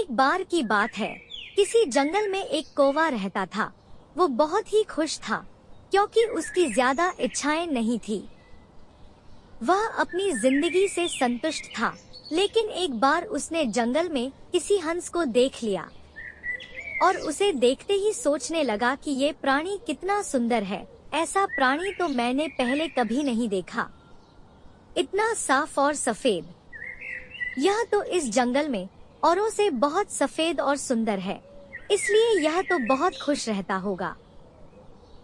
एक बार की बात है, किसी जंगल में एक कौवा रहता था। वो बहुत ही खुश था क्योंकि उसकी ज्यादा इच्छाएं नहीं थी। वह अपनी जिंदगी से संतुष्ट था। लेकिन एक बार उसने जंगल में किसी हंस को देख लिया और उसे देखते ही सोचने लगा कि ये प्राणी कितना सुंदर है। ऐसा प्राणी तो मैंने पहले कभी नहीं देखा, इतना साफ और सफेद। यह तो इस जंगल में औरों से बहुत सफेद और सुंदर है, इसलिए यह तो बहुत खुश रहता होगा।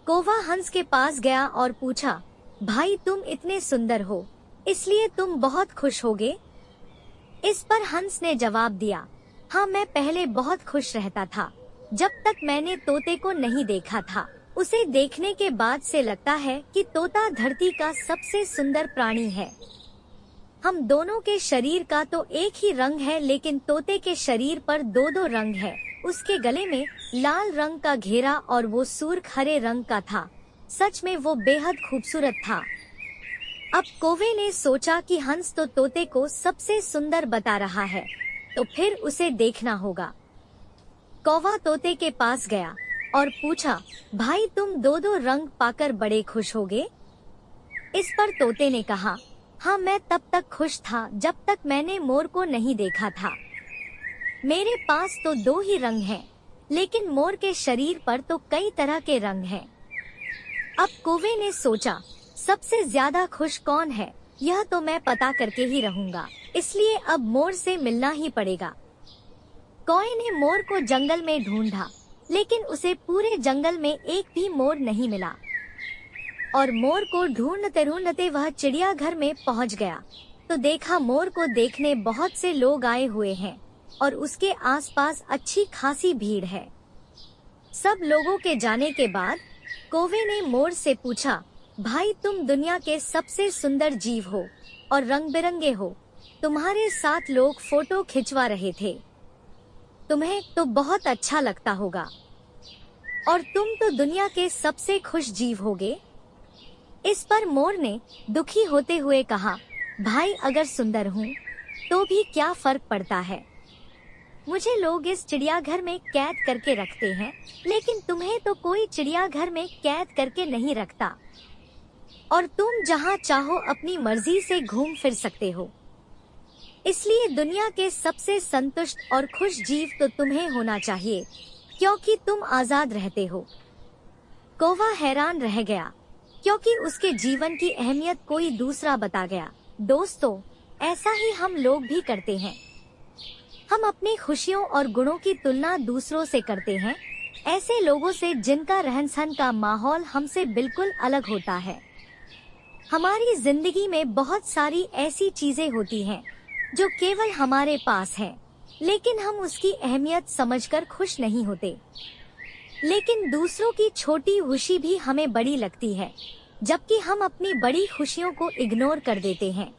कौवा हंस के पास गया और पूछा, भाई तुम इतने सुंदर हो, इसलिए तुम बहुत खुश होगे? इस पर हंस ने जवाब दिया, हाँ मैं पहले बहुत खुश रहता था, जब तक मैंने तोते को नहीं देखा था। उसे देखने के बाद से लगता है कि तोता धरती का सबसे सुंदर प्राणी है। हम दोनों के शरीर का तो एक ही रंग है, लेकिन तोते के शरीर पर दो दो रंग है। उसके गले में लाल रंग का घेरा और वो सुर्ख हरे रंग का था। सच में वो बेहद खूबसूरत था। अब कौवे ने सोचा कि हंस तो तोते को सबसे सुंदर बता रहा है, तो फिर उसे देखना होगा। कौवा तोते के पास गया और पूछा, भाई तुम दो दो रंग पाकर बड़े खुश होगे? इस पर तोते ने कहा, हाँ मैं तब तक खुश था जब तक मैंने मोर को नहीं देखा था। मेरे पास तो दो ही रंग हैं, लेकिन मोर के शरीर पर तो कई तरह के रंग हैं। अब कौवे ने सोचा, सबसे ज्यादा खुश कौन है, यह तो मैं पता करके ही रहूंगा, इसलिए अब मोर से मिलना ही पड़ेगा। कौवे ने मोर को जंगल में ढूंढा, लेकिन उसे पूरे जंगल में एक भी मोर नहीं मिला। और मोर को ढूंढते ढूंढते वह चिड़ियाघर में पहुंच गया, तो देखा मोर को देखने बहुत से लोग आए हुए हैं और उसके आसपास अच्छी खासी भीड़ है। सब लोगों के जाने के बाद कौवे ने मोर से पूछा, भाई तुम दुनिया के सबसे सुंदर जीव हो और रंग बिरंगे हो, तुम्हारे साथ लोग फोटो खिंचवा रहे थे, तुम्हें तो बहुत अच्छा लगता होगा और तुम तो दुनिया के सबसे खुश जीव होगे। इस पर मोर ने दुखी होते हुए कहा, भाई अगर सुंदर हूँ तो भी क्या फर्क पड़ता है, मुझे लोग इस चिड़ियाघर में कैद करके रखते हैं, लेकिन तुम्हें तो कोई चिड़ियाघर में कैद करके नहीं रखता और तुम जहाँ चाहो अपनी मर्जी से घूम फिर सकते हो। इसलिए दुनिया के सबसे संतुष्ट और खुश जीव तो तुम्हें होना चाहिए, क्योंकि तुम आजाद रहते हो। कौवा हैरान रह गया, क्योंकि उसके जीवन की अहमियत कोई दूसरा बता गया। दोस्तों, ऐसा ही हम लोग भी करते हैं। हम अपनी खुशियों और गुणों की तुलना दूसरों से करते हैं, ऐसे लोगों से जिनका रहन सहन का माहौल हमसे बिल्कुल अलग होता है। हमारी जिंदगी में बहुत सारी ऐसी चीजें होती हैं जो केवल हमारे पास है, लेकिन हम उसकी अहमियत समझकर खुश नहीं होते। लेकिन दूसरों की छोटी खुशी भी हमें बड़ी लगती है, जबकि हम अपनी बड़ी खुशियों को इग्नोर कर देते हैं।